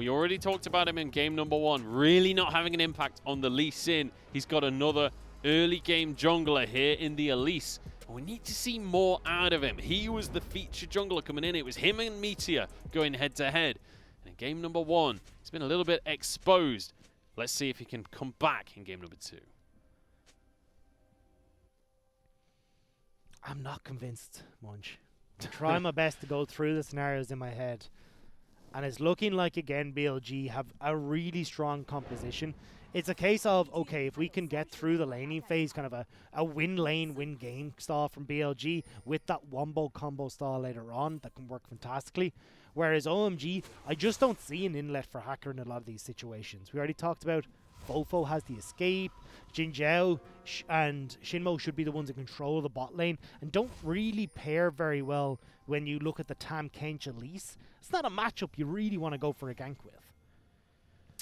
We already talked about him in game number 1, really not having an impact on the Lee Sin. He's got another early game jungler here in the Elise. And we need to see more out of him. He was the feature jungler coming in. It was him and Meteor going head to head. And in game number 1, he's been a little bit exposed. Let's see if he can come back in game number 2. I'm not convinced, Munch. I'm trying my best to go through the scenarios in my head. And it's looking like, again, BLG have a really strong composition. It's a case of, okay, if we can get through the laning phase, kind of a win lane, win game style from BLG with that wombo combo style later on, that can work fantastically. Whereas OMG, I just don't see an inlet for Hacker in a lot of these situations. We already talked about Fofo has the escape, Jin Zhao and Shinmo should be the ones that control the bot lane and don't really pair very well when you look at the Tam Kench Elise. It's not a matchup you really want to go for a gank with.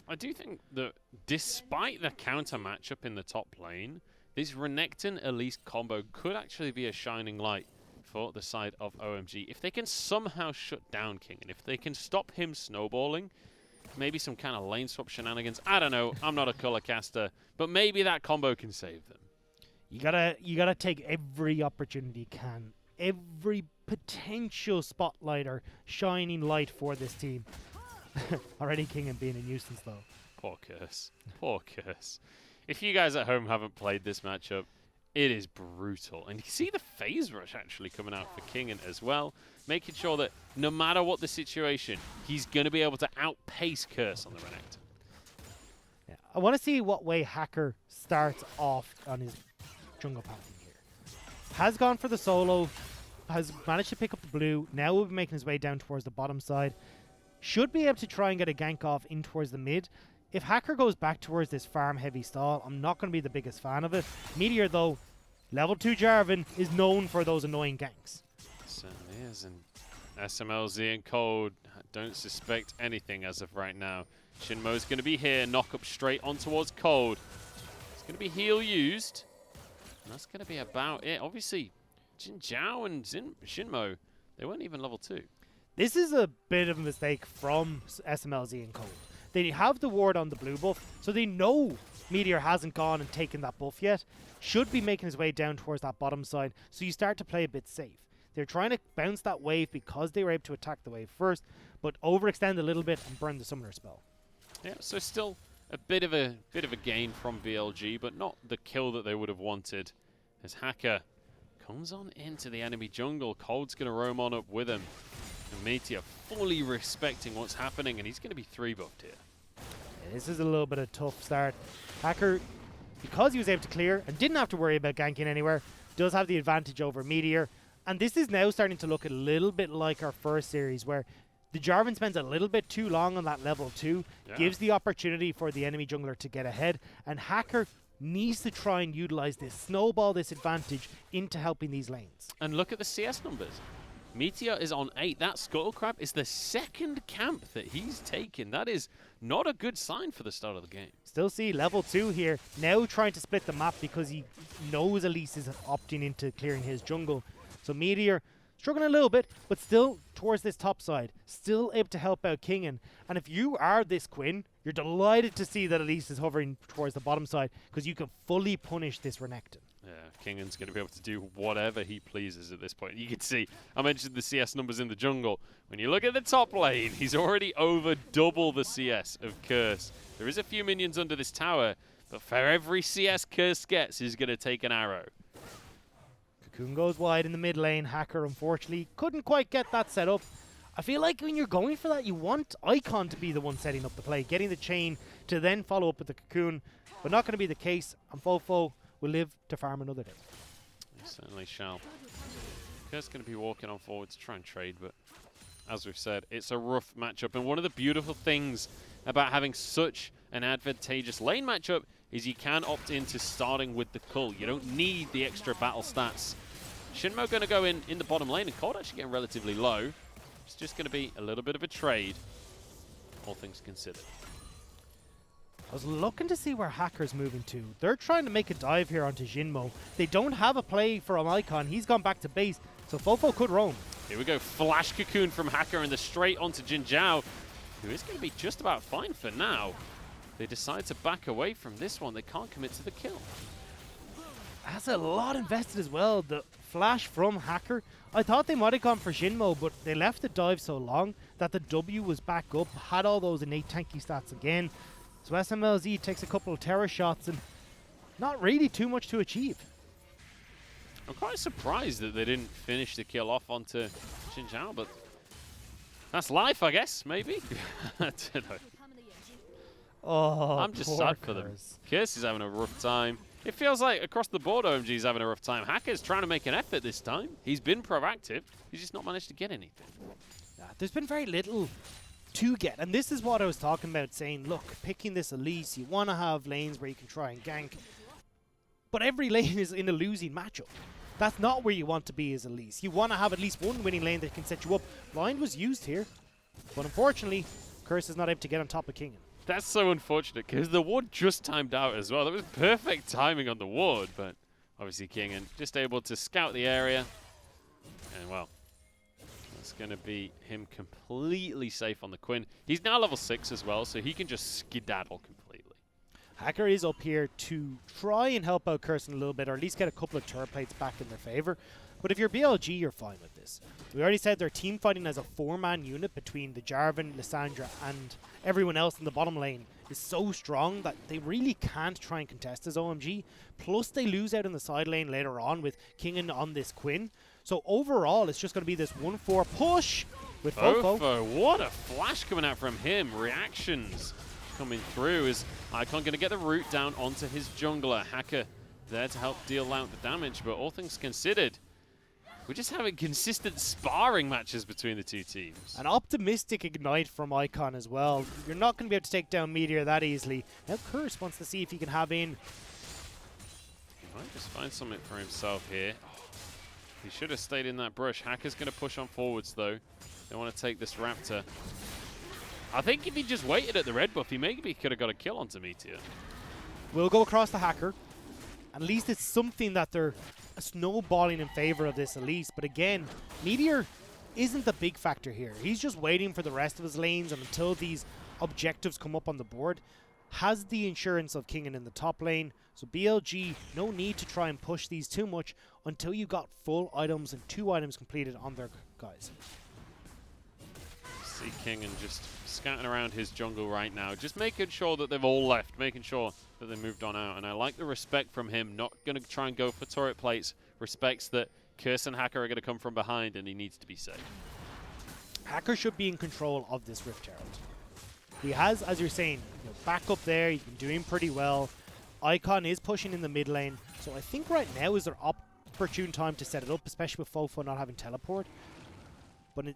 I do think that despite the counter matchup in the top lane, this Renekton Elise combo could actually be a shining light for the side of OMG. If they can somehow shut down King, and if they can stop him snowballing, maybe some kind of lane swap shenanigans. I don't know. I'm not a color caster, but maybe that combo can save them. You gotta take every opportunity you can, every potential spotlight or shining light for this team. Already King and being a nuisance though. Poor Curse. Poor Curse. If you guys at home haven't played this matchup, it is brutal. And you can see the phase rush actually coming out for Kingen as well, making sure that no matter what the situation, he's going to be able to outpace Curse on the Renekton. Yeah, I want to see what way Hacker starts off on his jungle pattern here. Has gone for the solo, has managed to pick up the blue, now will be making his way down towards the bottom side. Should be able to try and get a gank off in towards the mid. If Hacker goes back towards this farm-heavy stall, I'm not going to be the biggest fan of it. Meteor, though, level 2 Jarvan is known for those annoying ganks. Certainly is, and SMLZ and Cold don't suspect anything as of right now. Shinmo's going to be here, knock up straight on towards Cold. It's going to be heal used, and that's going to be about it. Obviously, Jin Zhao and Shinmo, they weren't even level 2. This is a bit of a mistake from SMLZ and Cold. They have the ward on the blue buff, so they know Meteor hasn't gone and taken that buff yet. Should be making his way down towards that bottom side, so you start to play a bit safe. They're trying to bounce that wave because they were able to attack the wave first, but overextend a little bit and burn the summoner spell. Yeah, so still a bit of a gain from BLG, but not the kill that they would have wanted. As Hacker comes on into the enemy jungle, Cold's going to roam on up with him. And Meteor fully respecting what's happening, and he's going to be 3-buffed here. Yeah, this is a little bit of a tough start. Hacker, because he was able to clear and didn't have to worry about ganking anywhere, does have the advantage over Meteor. And this is now starting to look a little bit like our first series, where the Jarvan spends a little bit too long on that level 2, gives the opportunity for the enemy jungler to get ahead, and Hacker needs to try and utilize this, snowball this advantage into helping these lanes. And look at the CS numbers. Meteor is on 8. That Scuttle Crab is the second camp that he's taken. That is not a good sign for the start of the game. Still see level 2 here, now trying to split the map because he knows Elise is opting into clearing his jungle. So Meteor struggling a little bit, but still towards this top side, still able to help out Kingen. And if you are this Quinn, you're delighted to see that Elise is hovering towards the bottom side because you can fully punish this Renekton. Yeah, Kingen's going to be able to do whatever he pleases at this point. You can see, I mentioned the CS numbers in the jungle. When you look at the top lane, he's already over double the CS of Curse. There is a few minions under this tower, but for every CS Curse gets, he's going to take an arrow. Cocoon goes wide in the mid lane. Hacker, unfortunately, couldn't quite get that set up. I feel like when you're going for that, you want Icon to be the one setting up the play, getting the chain to then follow up with the Cocoon, but not going to be the case, and Fofo will live to farm another day. He certainly shall. Curse going to be walking on forward to try and trade, but as we've said, it's a rough matchup. And one of the beautiful things about having such an advantageous lane matchup is you can opt into starting with the cull. You don't need the extra battle stats. Shinmo going to go in the bottom lane, and Cold actually getting relatively low. It's just going to be a little bit of a trade, all things considered. I was looking to see where Hacker's moving to. They're trying to make a dive here onto Jinmo. They don't have a play for an Icon. He's gone back to base, so Fofo could roam. Here we go, flash Cocoon from Hacker and the straight onto Jin Zhao. who is going to be just about fine for now. They decide to back away from this one. They can't commit to the kill. That's a lot invested as well. The flash from Hacker. I thought they might have gone for Shinmo, but they left the dive so long that the W was back up, had all those innate tanky stats again. So SMLZ takes a couple of terror shots and not really too much to achieve. I'm quite surprised that they didn't finish the kill off onto Xinjiao, but that's life, I guess, maybe. I don't know. Oh, I'm just sad for them. Curse is having a rough time. It feels like across the board OMG is having a rough time. Hacker's trying to make an effort this time. He's been proactive. He's just not managed to get anything. There's been very little to get. And this is what I was talking about, saying, look, picking this Elise, you want to have lanes where you can try and gank. But every lane is in a losing matchup. That's not where you want to be as Elise. You want to have at least one winning lane that can set you up. Blind was used here. But unfortunately, Curse is not able to get on top of Kingen. That's so unfortunate because the ward just timed out as well. That was perfect timing on the ward, but obviously Kingen just able to scout the area. And well, that's going to be him completely safe on the Quinn. He's now level 6 as well, so he can just skedaddle completely. Hacker is up here to try and help out Curse a little bit, or at least get a couple of turret plates back in their favor. But if you're BLG, you're fine with this. We already said they're team fighting as a 4-man unit between the Jarvan, Lissandra, and everyone else in the bottom lane is so strong that they really can't try and contest as OMG. Plus, they lose out in the side lane later on with Kingen on this Quinn. So overall, it's just going to be this 1-4 push with Fofo. What a flash coming out from him. Reactions coming through. Is Icon going to get the root down onto his jungler? Hacker there to help deal out the damage, but all things considered, we're just having consistent sparring matches between the two teams. An optimistic ignite from Icon as well. You're not going to be able to take down Meteor that easily. Now Curse wants to see if he can have in. He might just find something for himself here. He should have stayed in that brush. Hacker's going to push on forwards though. They want to take this Raptor. I think if he just waited at the red buff, he maybe could have got a kill onto Meteor. We'll go across the Hacker. At least it's something that they're snowballing in favor of this Elise. But again, Meteor isn't the big factor here. He's just waiting for the rest of his lanes, and until these objectives come up on the board, has the insurance of Kingen in the top lane. So BLG, no need to try and push these too much until you got full items and 2 items completed on their guys. See Kingen just scouting around his jungle right now, just making sure that they've all left, making sure that they moved on out. And I like the respect from him, not going to try and go for turret plates, respects that Curse and Hacker are going to come from behind and he needs to be safe. Hacker should be in control of this Rift Herald. He has, as you're saying, back up there, he's been doing pretty well. Icon is pushing in the mid lane, so I think right now is their opportune time to set it up, especially with Fofo not having teleport. But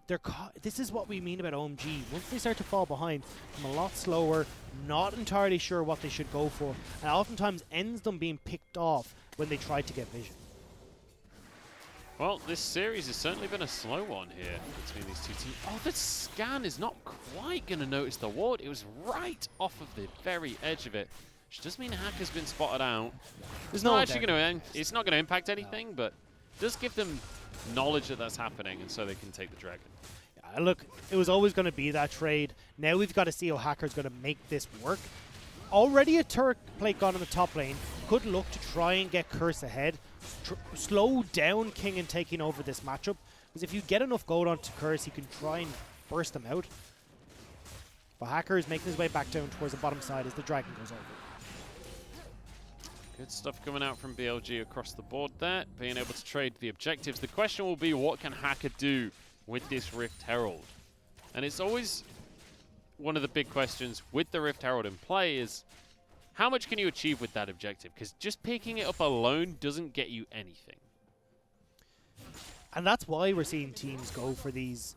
this is what we mean about OMG. Once they start to fall behind, I'm a lot slower, not entirely sure what they should go for, and oftentimes ends them being picked off when they try to get vision. Well, this series has certainly been a slow one here between these two teams. Oh, the scan is not quite going to notice the ward. It was right off of the very edge of it, which does mean Hacker's been spotted out. It's not actually going to it's not going to impact anything, but it does give them knowledge that that's happening, and so they can take the dragon. Yeah, look, it was always going to be that trade. Now we've got to see how Hacker's going to make this work. Already a turret plate gone in the top lane. Could look to try and get Curse ahead. Slow down Kingen taking over this matchup. Because if you get enough gold onto Curse, he can try and burst them out. But Hacker is making his way back down towards the bottom side as the dragon goes over. Good stuff coming out from BLG across the board there, being able to trade the objectives. The question will be, what can Hacker do with this Rift Herald? And it's always one of the big questions with the Rift Herald in play is, how much can you achieve with that objective? Because just picking it up alone doesn't get you anything. And that's why we're seeing teams go for these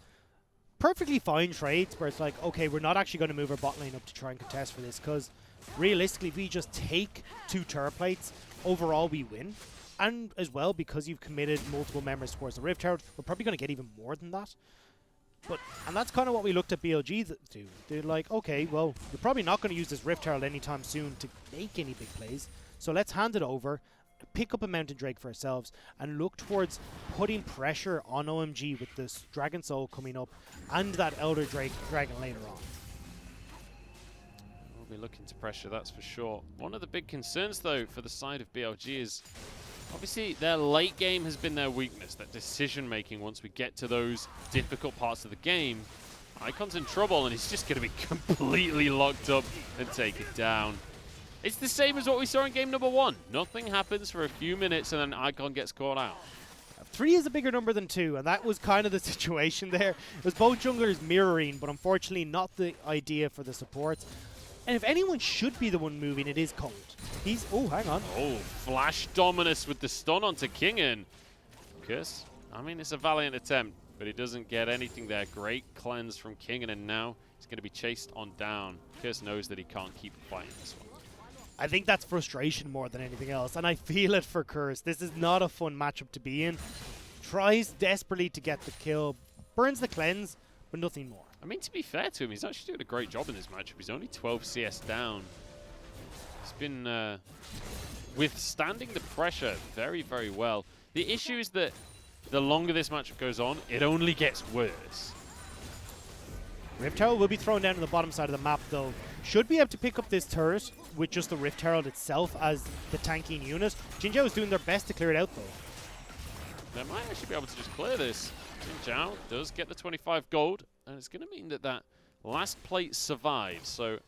perfectly fine trades where it's like, okay, we're not actually going to move our bot lane up to try and contest for this, because realistically, if we just take 2 turret plates, overall we win. And as well, because you've committed multiple members towards the Rift Herald, we're probably going to get even more than that. And that's kind of what we looked at BLG do. They're like, okay, well, we're probably not going to use this Rift Herald anytime soon to make any big plays. So let's hand it over, pick up a Mountain Drake for ourselves, and look towards putting pressure on OMG with this Dragon Soul coming up and that Elder Dragon later on. We'll be looking to pressure, that's for sure. One of the big concerns, though, for the side of BLG is obviously their late game has been their weakness, that decision-making once we get to those difficult parts of the game. Icon's in trouble, and he's just going to be completely locked up and take it down. It's the same as what we saw in game number 1. Nothing happens for a few minutes, and then Icon gets caught out. 3 is a bigger number than 2, and that was kind of the situation there. It was both junglers mirroring, but unfortunately not the idea for the supports. And if anyone should be the one moving, it is Cold. He's... Oh, hang on. Oh, Flash Dominus with the stun onto Kingen. Curse. I mean, it's a valiant attempt, but he doesn't get anything there. Great cleanse from Kingen, and now he's going to be chased on down. Curse knows that he can't keep fighting this one. I think that's frustration more than anything else, and I feel it for Curse. This is not a fun matchup to be in. Tries desperately to get the kill, burns the cleanse, but nothing more. I mean, to be fair to him, he's actually doing a great job in this matchup. He's only 12 CS down. He's been withstanding the pressure very, very well. The issue is that the longer this matchup goes on, it only gets worse. Rift Herald will be thrown down to the bottom side of the map, though. Should be able to pick up this turret with just the Rift Herald itself as the tanking unit. Jinzhou is doing their best to clear it out, though. They might actually be able to just clear this. Jinzhou does get the 25 gold, and it's going to mean that that last plate survives. So,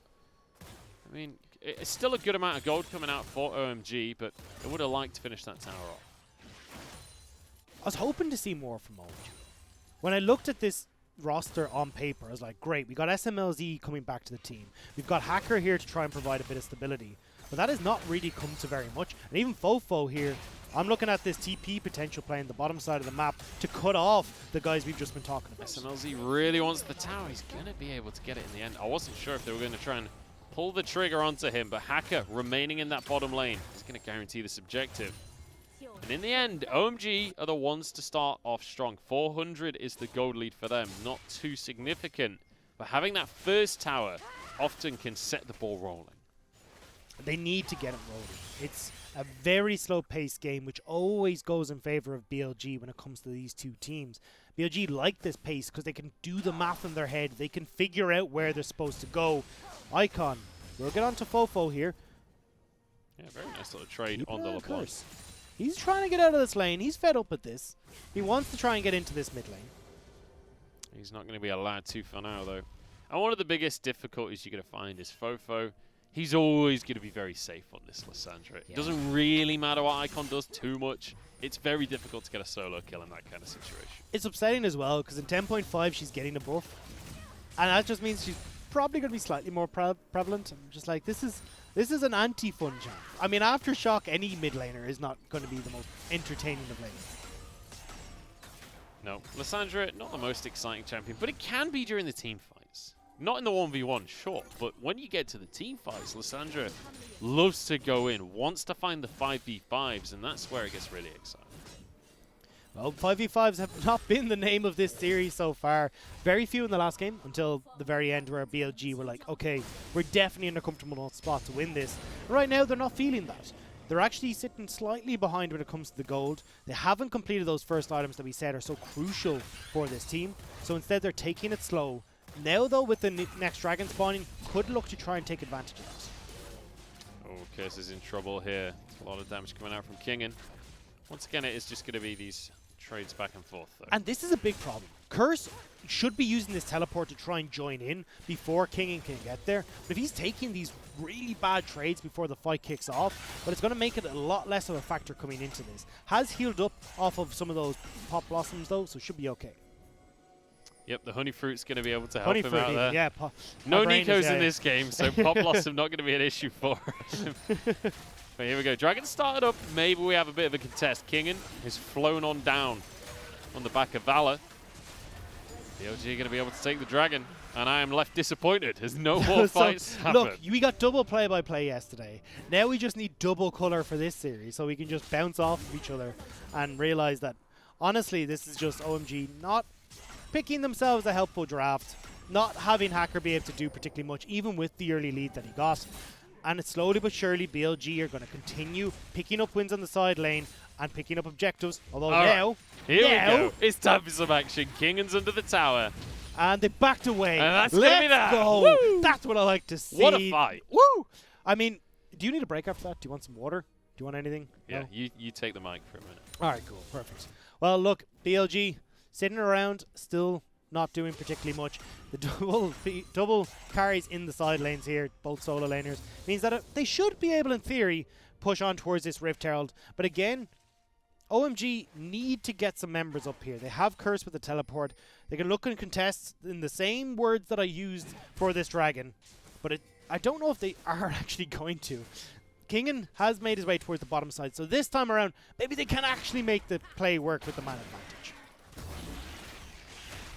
I mean, it's still a good amount of gold coming out for OMG, but I would have liked to finish that tower off. I was hoping to see more from OMG. When I looked at this roster on paper, I was like, great, we got SMLZ coming back to the team. We've got Hacker here to try and provide a bit of stability. But that has not really come to very much. And even Fofo here, I'm looking at this TP potential playing the bottom side of the map to cut off the guys we've just been talking about. SMLZ really wants the tower. He's going to be able to get it in the end. I wasn't sure if they were going to try and pull the trigger onto him, but Hacker remaining in that bottom lane is going to guarantee this objective. And in the end, OMG are the ones to start off strong. 400 is the gold lead for them. Not too significant, but having that first tower often can set the ball rolling. They need to get it rolling. It's a very slow-paced game, which always goes in favor of BLG when it comes to these two teams. BLG like this pace because they can do the math in their head. They can figure out where they're supposed to go. Icon, we'll get on to Fofo here. Yeah, very nice little trade on the LeBlanc. He's trying to get out of this lane. He's fed up with this. He wants to try and get into this mid lane. He's not going to be allowed to for now, though. And one of the biggest difficulties you're going to find is Fofo. He's always going to be very safe on this Lissandra. It doesn't really matter what Icon does too much. It's very difficult to get a solo kill in that kind of situation. It's upsetting as well, because in 10.5 she's getting a buff. And that just means she's probably going to be slightly more prevalent. I'm just like, this is an anti-fun champ. I mean, Aftershock, any mid laner is not going to be the most entertaining of laners. No, Lissandra, not the most exciting champion, but it can be during the team fights. Not in the 1v1, sure, but when you get to the team fights, Lissandra loves to go in, wants to find the 5v5s, and that's where it gets really exciting. Well, 5v5s have not been the name of this series so far. Very few in the last game until the very end where BLG were like, okay, we're definitely in a comfortable spot to win this. Right now, they're not feeling that. They're actually sitting slightly behind when it comes to the gold. They haven't completed those first items that we said are so crucial for this team. So instead, they're taking it slow. Now, though, with the next dragon spawning, could look to try and take advantage of that. Oh, Curse is in trouble here. A lot of damage coming out from Kingen. Once again, it is just going to be these trades back and forth, though. And this is a big problem. Curse should be using this teleport to try and join in before Kingen can get there. But if he's taking these really bad trades before the fight kicks off, but it's going to make it a lot less of a factor coming into this. Has healed up off of some of those pop blossoms, though, so should be okay. Yep, the honey fruit's going to be able to help him out there. Yeah, no Nikos in this game, so pop blossom not going to be an issue for him. But here we go. Dragon started up. Maybe we have a bit of a contest. Kingen is flown on down on the back of Valor. BLG are going to be able to take the dragon, and I am left disappointed as no more fights happen. Look, we got double play-by-play yesterday. Now we just need double color for this series, so we can just bounce off of each other and realize that, honestly, this is just OMG not picking themselves a helpful draft, not having Hacker be able to do particularly much, even with the early lead that he got. And it's slowly but surely BLG are going to continue picking up wins on the side lane and picking up objectives. Although now, here we go. It's time for some action. Kingen's under the tower. And they backed away. And that's Let's gonna be that. go. Woo! That's what I like to see. What a fight. Woo! I mean, do you need a break after that? Do you want some water? Do you want anything? Yeah, No? you take the mic for a minute. All right, cool. Perfect. Well, look, BLG sitting around, still not doing particularly much. The double carries in the side lanes here, both solo laners, means that they should be able, in theory, push on towards this Rift Herald. But again, OMG need to get some members up here. They have Curse with the teleport. They can look and contest in the same words that I used for this dragon. But I don't know if they are actually going to. Kingen has made his way towards the bottom side, so this time around, maybe they can actually make the play work with the man advantage.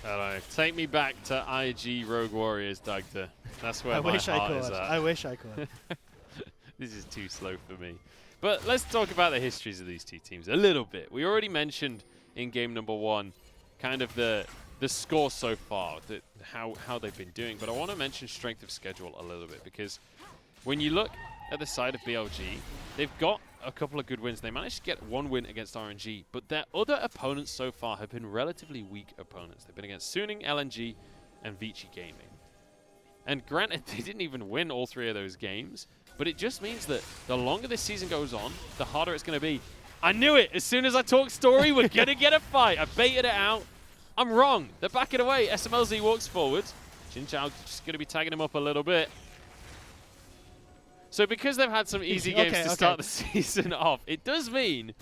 Hello. Take me back to IG Rogue Warriors, Dagda. That's where my heart is at. I wish I could. This is too slow for me. But let's talk about the histories of these two teams a little bit. We already mentioned in game number 1 kind of the score so far, how they've been doing. But I want to mention strength of schedule a little bit, because when you look at the side of BLG, they've got a couple of good wins. They managed to get 1 win against RNG, but their other opponents so far have been relatively weak opponents. They've been against Suning, LNG, and Vici Gaming. And granted, they didn't even win all 3 of those games, but it just means that the longer this season goes on, the harder it's going to be. I knew it! As soon as I talked story, we're going to get a fight. I baited it out. I'm wrong. They're backing away. SMLZ walks forward. Xin Zhao just going to be tagging him up a little bit. So because they've had some easy games to start the season off, it does mean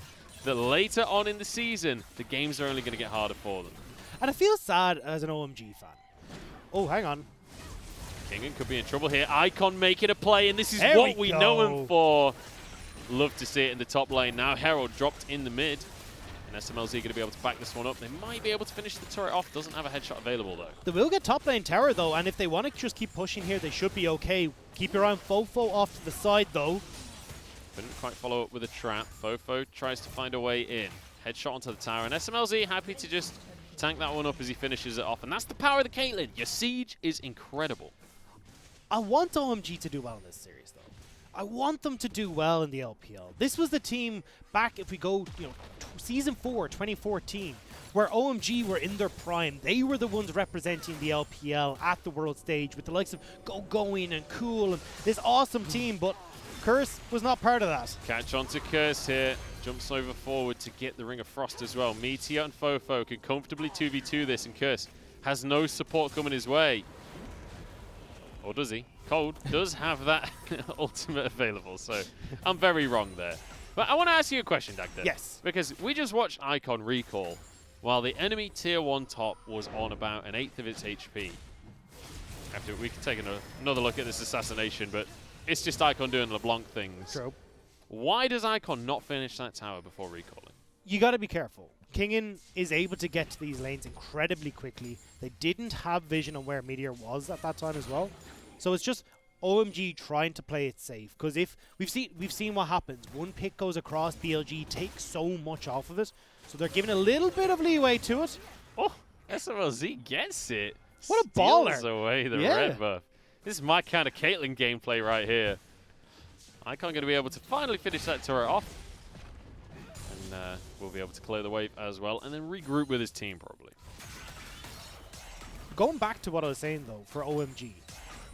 that later on in the season, the games are only going to get harder for them. And I feel sad as an OMG fan. Oh, hang on. Kingen could be in trouble here. Icon making a play, and this is There what we we know go. him for. Love to see it in the top lane. Now Herald dropped in the mid. And SMLZ going to be able to back this one up. They might be able to finish the turret off. Doesn't have a headshot available, though. They will get top lane tower, though, and if they want to just keep pushing here, they should be okay. Keep your eye on Fofo off to the side, though. Couldn't quite follow up with a trap. Fofo tries to find a way in. Headshot onto the tower, and SMLZ happy to just tank that one up as he finishes it off. And that's the power of the Caitlyn. Your siege is incredible. I want OMG to do well in this series, though. I want them to do well in the LPL. This was the team back, if we go, Season 4, 2014, where OMG were in their prime. They were the ones representing the LPL at the world stage with the likes of Going and Cool and this awesome team, but Curse was not part of that. Catch onto Curse here. Jumps over forward to get the Ring of Frost as well. Meteor and Fofo can comfortably 2v2 this, and Curse has no support coming his way. Or does he? Cold does have that ultimate available, so I'm very wrong there. But I want to ask you a question, Dagda. Yes. Because we just watched Icon recall while the enemy tier 1 top was on about an 1/8 of its HP. After we can take another look at this assassination, but it's just Icon doing LeBlanc things. True. Why does Icon not finish that tower before recalling? You got to be careful. Kingen is able to get to these lanes incredibly quickly. They didn't have vision on where Meteor was at that time as well. So it's just OMG trying to play it safe, because if we've seen what happens. One pick goes across, BLG takes so much off of it, so they're giving a little bit of leeway to it. Oh, SMLZ gets it. What a baller! Steals away the red buff. This is my kind of Caitlyn gameplay right here. Icon going to be able to finally finish that turret off, and we'll be able to clear the wave as well, and then regroup with his team probably. Going back to what I was saying though, for OMG.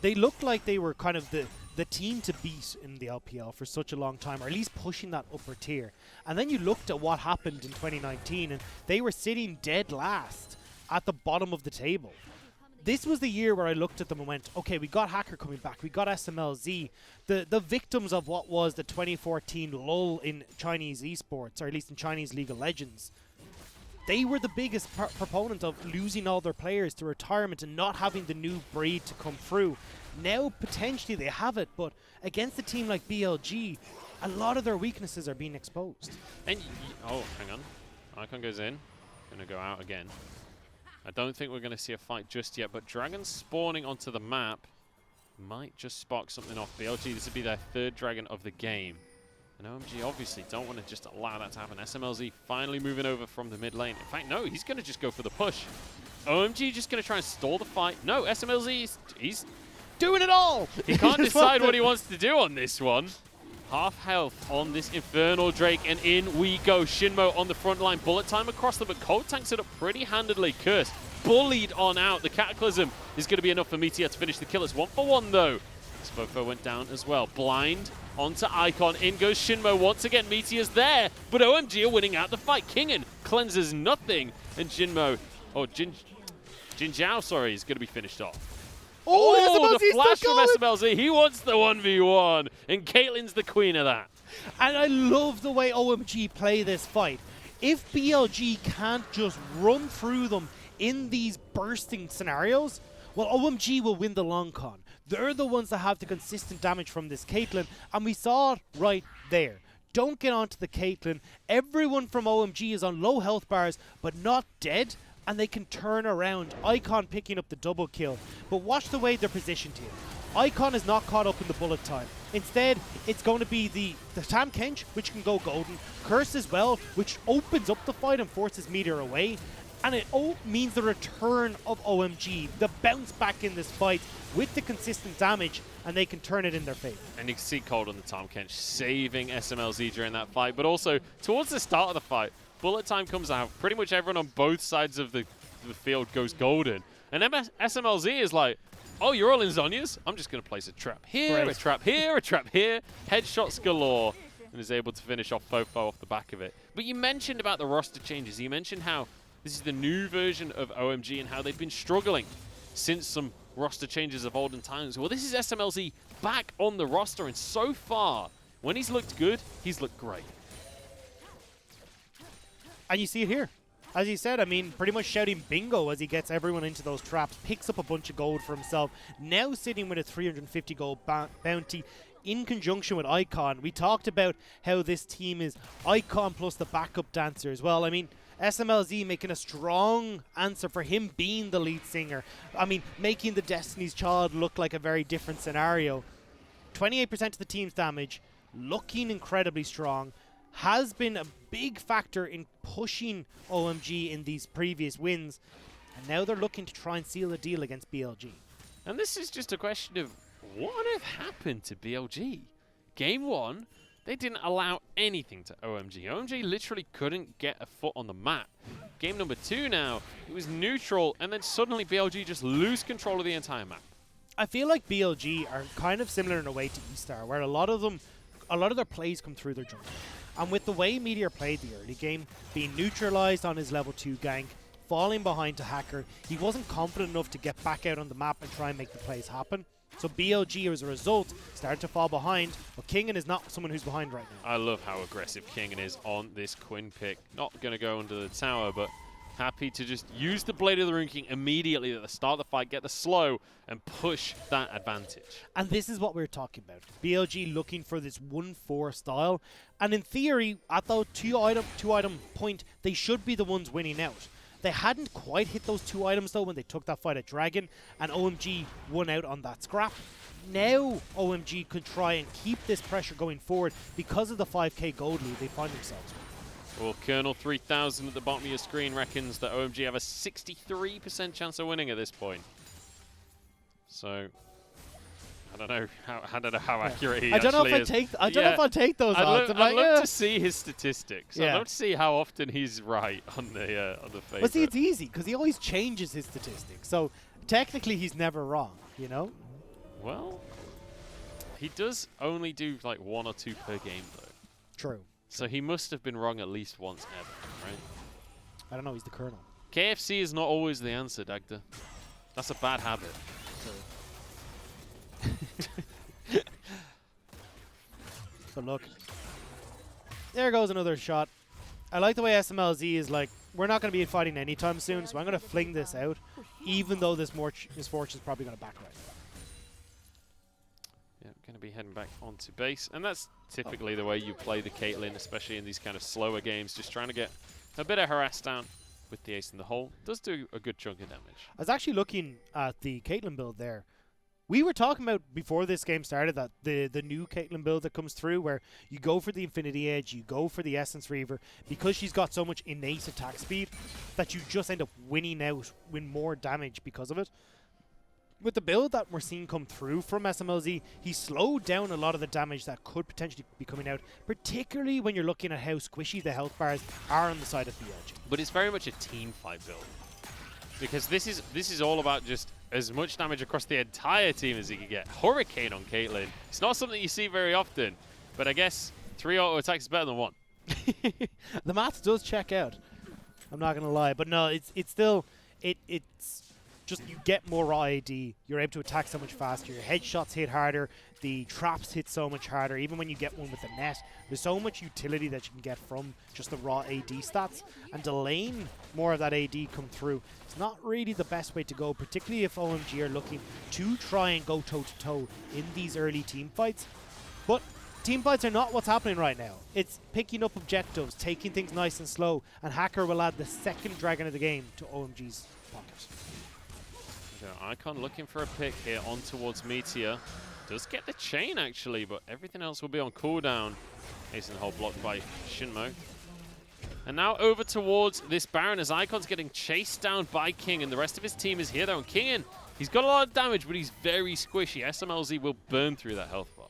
They looked like they were kind of the team to beat in the LPL for such a long time, or at least pushing that upper tier. And then you looked at what happened in 2019, and they were sitting dead last at the bottom of the table. This was the year where I looked at them and went, okay, we got Hacker coming back, we got SMLZ, the victims of what was the 2014 lull in Chinese esports, or at least in Chinese League of Legends. They were the biggest proponent of losing all their players to retirement and not having the new breed to come through. Now, potentially, they have it, but against a team like BLG, a lot of their weaknesses are being exposed. And oh, hang on. Icon goes in. Going to go out again. I don't think we're going to see a fight just yet, but Dragons spawning onto the map might just spark something off BLG. This would be their 3rd Dragon of the game. And OMG obviously don't want to just allow that to happen. SMLZ finally moving over from the mid lane. In fact, no, he's going to just go for the push. OMG just going to try and stall the fight. No, SMLZ, he's doing it all. He can't decide what he wants to do on this one. Half health on this Infernal Drake, and in we go. Shinmo on the front line. Bullet time across them, but Cold tanks it up pretty handedly. Curse bullied on out. The Cataclysm is going to be enough for Meteor to finish the kill. It's 1-for-1 though. Spofo went down as well. Blind onto Icon. In goes Shinmo once again. Meteor's there, but OMG are winning out the fight. Kingen cleanses nothing, and Jinmo, or Jin Zhao, sorry, is going to be finished off. Oh, the flash from SMLZ. He wants the 1v1, and Caitlyn's the queen of that. And I love the way OMG play this fight. If BLG can't just run through them in these bursting scenarios, well, OMG will win the long con. They're the ones that have the consistent damage from this Caitlyn, and we saw it right there. Don't get onto the Caitlyn. Everyone from OMG is on low health bars, but not dead, and they can turn around. Icon picking up the double kill, but watch the way they're positioned here. Icon is not caught up in the bullet time. Instead, it's going to be the Tam Kench, which can go golden, Curse as well, which opens up the fight and forces Meteor away. And it means the return of OMG, the bounce back in this fight with the consistent damage, and they can turn it in their favor. And you can see Cold on the Tom Kench saving SMLZ during that fight, but also towards the start of the fight, bullet time comes out. Pretty much everyone on both sides of the field goes golden. And SMLZ is like, oh, you're all in Zhonya's? I'm just going to place a trap here, a trap here, a trap here. Headshots galore, and is able to finish off Fofo off the back of it. But you mentioned about the roster changes. You mentioned how this is the new version of OMG and how they've been struggling since some roster changes of olden times. Well, this is SMLZ back on the roster, and so far, when he's looked good, he's looked great. And you see it here. As you said, I mean, pretty much shouting bingo as he gets everyone into those traps, picks up a bunch of gold for himself, now sitting with a 350 gold bounty in conjunction with Icon. We talked about how this team is Icon plus the backup dancer as well. I mean, SMLZ making a strong answer for him being the lead singer. I mean, making the Destiny's Child look like a very different scenario. 28% of the team's damage, looking incredibly strong, has been a big factor in pushing OMG in these previous wins. And now they're looking to try and seal a deal against BLG. And this is just a question of what on earth happened to BLG? Game 1, they didn't allow anything to OMG. OMG literally couldn't get a foot on the map. Game number 2 now, it was neutral, and then suddenly BLG just lose control of the entire map. I feel like BLG are kind of similar in a way to E-Star, where a lot of their plays come through their jungle. And with the way Meteor played the early game, being neutralized on his level 2 gank, falling behind to Hacker, he wasn't confident enough to get back out on the map and try and make the plays happen. So BLG, as a result, started to fall behind, but Kingen is not someone who's behind right now. I love how aggressive Kingen is on this Quinn pick. Not going to go under the tower, but happy to just use the Blade of the Rune King immediately at the start of the fight, get the slow, and push that advantage. And this is what we're talking about. BLG looking for this 1-4 style. And in theory, at the two item point, they should be the ones winning out. They hadn't quite hit those 2 items, though, when they took that fight at Dragon, and OMG won out on that scrap. Now OMG could try and keep this pressure going forward because of the 5k gold lead they find themselves with. Well, Colonel 3000 at the bottom of your screen reckons that OMG have a 63% chance of winning at this point. So, I don't know how accurate he actually is. I don't know if I take those odds. I'd love to see his statistics. I'd love to see how often he's right on the favorite. But see, it's easy because he always changes his statistics. So technically, he's never wrong. You know. Well, he does only do like 1 or 2 per game, though. True. So he must have been wrong at least once ever, right? I don't know. He's the Colonel. KFC is not always the answer, Dagda. That's a bad habit. But look, there goes another shot. I like the way SMLZ is like, we're not going to be fighting anytime soon, so I'm going to fling this out, even though this Misfortune is probably going to back right now. Yeah, going to be heading back onto base, and that's typically the way you play the Caitlyn, especially in these kind of slower games, just trying to get a bit of harass down with the ace in the hole. Does do a good chunk of damage. I was actually looking at the Caitlyn build there. We were talking about before this game started that the new Caitlyn build that comes through, where you go for the Infinity Edge, you go for the Essence Reaver, because she's got so much innate attack speed that you just end up winning out, win more damage because of it. With the build that we're seeing come through from SMLZ, he slowed down a lot of the damage that could potentially be coming out, particularly when you're looking at how squishy the health bars are on the side of BLG. But it's very much a team fight build. because this is all about just as much damage across the entire team as he can get. Hurricane on Caitlyn. It's not something you see very often, but I guess 3 auto attacks is better than 1. The math does check out. I'm not gonna lie, but no, it's still it's just you get more raw AD. You're able to attack so much faster. Your headshots hit harder. The traps hit so much harder. Even when you get one with the net, there's so much utility that you can get from just the raw AD stats. And delaying more of that AD come through, it's not really the best way to go, particularly if OMG are looking to try and go toe-to-toe in these early team fights. But team fights are not what's happening right now. It's picking up objectives, taking things nice and slow, and Hacker will add the second dragon of the game to OMG's pocket. Icon looking for a pick here on towards Meteor. Does get the chain actually, but everything else will be on cooldown. Hasten hold blocked by Shinmo. And now over towards this Baron as Icon's getting chased down by King, and the rest of his team is here though. And King, he's got a lot of damage, but he's very squishy. SMLZ will burn through that health bar.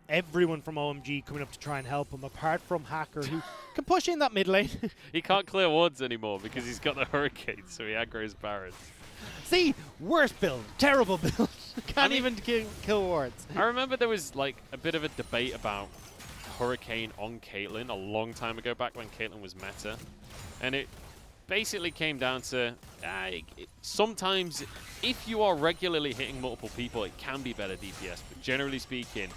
Everyone from OMG coming up to try and help him, apart from Hacker, who can push in that mid lane. He can't clear wards anymore because he's got the Hurricane, so he aggroes Baron. See, worst build, terrible build. Can't even kill wards. I remember there was like a bit of a debate about Hurricane on Caitlyn a long time ago, back when Caitlyn was meta, and it basically came down to sometimes if you are regularly hitting multiple people, it can be better DPS, but generally speaking,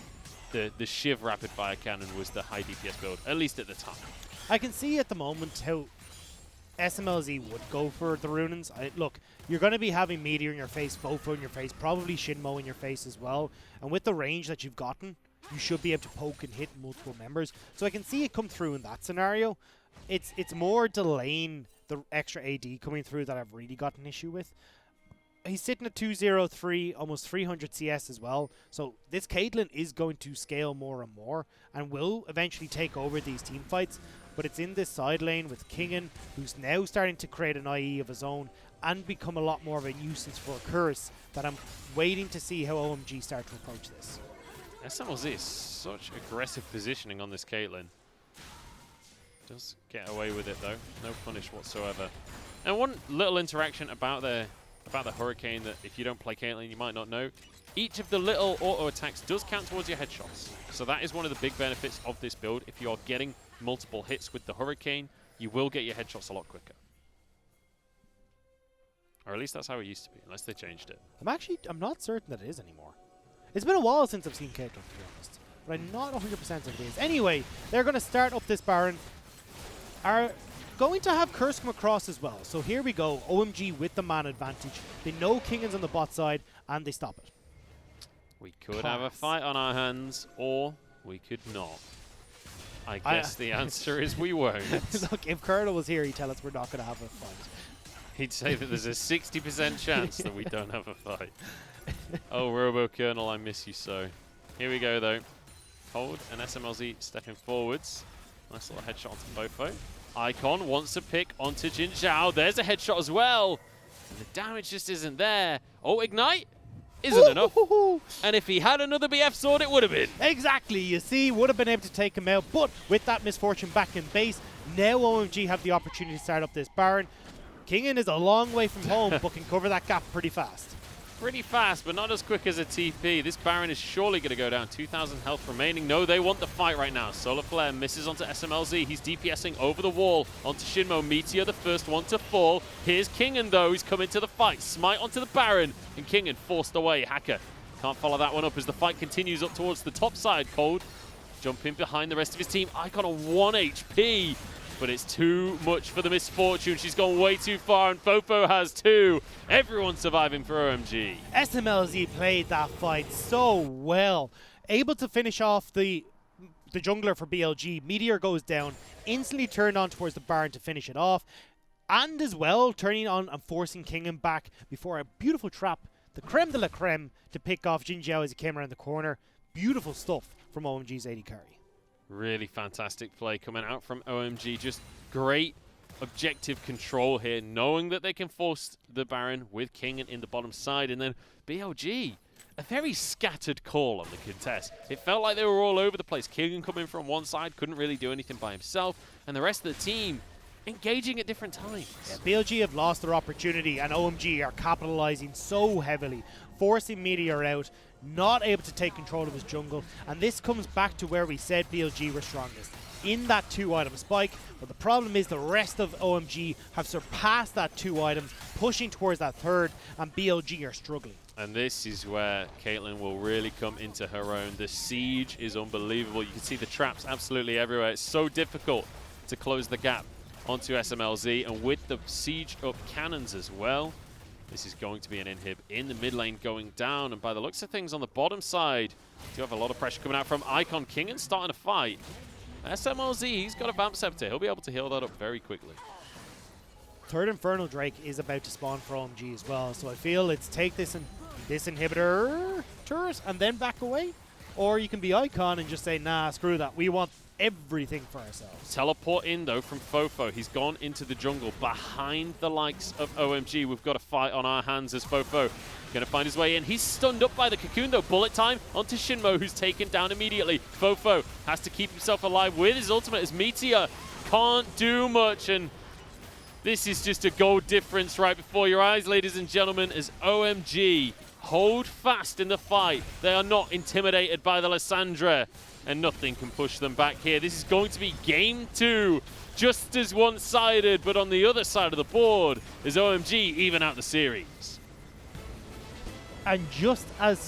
the Shiv rapid fire cannon was the high DPS build, at least at the time. I can see at the moment how SMLZ would go for the Runins. Look, you're going to be having Meteor in your face, Fofo in your face, probably Shinmo in your face as well. And with the range that you've gotten, you should be able to poke and hit multiple members. So I can see it come through in that scenario. It's more delaying the extra AD coming through that I've really got an issue with. He's sitting at 203, almost 300 CS as well. So this Caitlyn is going to scale more and more and will eventually take over these team fights. But it's in this side lane with Kingen, who's now starting to create an IE of his own and become a lot more of a nuisance for Curse, that I'm waiting to see how OMG start to approach this. SMLZ is such aggressive positioning on this Caitlyn. Does get away with it though, no punish whatsoever. And one little interaction about the Hurricane that if you don't play Caitlyn you might not know, each of the little auto attacks does count towards your headshots. So that is one of the big benefits of this build. If you are getting multiple hits with the Hurricane, you will get your headshots a lot quicker. Or at least that's how it used to be, unless they changed it. I'm not certain that it is anymore. It's been a while since I've seen Caitlyn, to be honest. But I'm not 100% if it is. Anyway, they're going to start up this Baron. Are going to have Curse come across as well. So here we go. OMG with the man advantage. They know Kingen's on the bot side, and they stop it. We could have a fight on our hands, or we could not. I guess the answer is we won't. Look, if Colonel was here, he'd tell us we're not going to have a fight. He'd say that there's a 60% chance that we don't have a fight. Oh, Robo Colonel, I miss you so. Here we go, though. Hold and SMLZ stepping forwards. Nice little headshot onto Fofo. Icon wants to pick onto Jin Zhao. There's a headshot as well. And the damage just isn't there. Oh, Ignite isn't enough. And if he had another BF sword, it would have been. Exactly. You see, would have been able to take him out. But with that misfortune back in base, now OMG have the opportunity to start up this Baron. Kingen is a long way from home, but can cover that gap pretty fast. Pretty fast, but not as quick as a TP. This Baron is surely going to go down. 2,000 health remaining. No, they want the fight right now. Solar Flare misses onto SMLZ. He's DPSing over the wall onto Shinmo. Meteor, the first one to fall. Here's Kingen, though. He's coming to the fight. Smite onto the Baron. And Kingen forced away. Hacker can't follow that one up as the fight continues up towards the top side. Cold jumping behind the rest of his team. Icon on 1 HP. But it's too much for the misfortune. She's gone way too far, and Fofo has 2. Everyone's surviving for OMG. SMLZ played that fight so well. Able to finish off the jungler for BLG. Meteor goes down, instantly turned on towards the Baron to finish it off. And as well, turning on and forcing Kingen back before a beautiful trap. The creme de la creme to pick off Jin Zhao as he came around the corner. Beautiful stuff from OMG's AD carry. Really fantastic play coming out from OMG. Just great objective control here, knowing that they can force the Baron with Kingen in the bottom side. And then BLG, a very scattered call on the contest. It felt like they were all over the place. Kingen coming from one side, couldn't really do anything by himself. And the rest of the team engaging at different times. Yeah, BLG have lost their opportunity, and OMG are capitalizing so heavily, forcing Meteor out, not able to take control of his jungle, and this comes back to where we said BLG were strongest, in that 2-item spike, but the problem is the rest of OMG have surpassed that 2 items, pushing towards that 3rd, and BLG are struggling. And this is where Caitlyn will really come into her own. The siege is unbelievable. You can see the traps absolutely everywhere. It's so difficult to close the gap onto SMLZ, and with the siege up cannons as well, this is going to be an inhib in the mid lane going down. And by the looks of things on the bottom side, you have a lot of pressure coming out from Icon King and starting a fight. SMLZ, he's got a Vamp Scepter. He'll be able to heal that up very quickly. 3rd Infernal Drake is about to spawn for OMG as well, so I feel it's take this inhibitor turret and then back away, or you can be Icon and just say, nah, screw that. We want everything for ourselves. Teleport in though from Fofo. He's gone into the jungle behind the likes of OMG. We've got a fight on our hands as Fofo going to find his way in. He's stunned up by the cocoon though. Bullet time onto Shinmo, who's taken down immediately. Fofo has to keep himself alive with his ultimate as Meteor can't do much, and this is just a goal difference right before your eyes, ladies and gentlemen, as OMG hold fast in the fight. They are not intimidated by the Lissandra, and nothing can push them back here. This is going to be game 2, just as one-sided, but on the other side of the board is OMG even out the series. And just as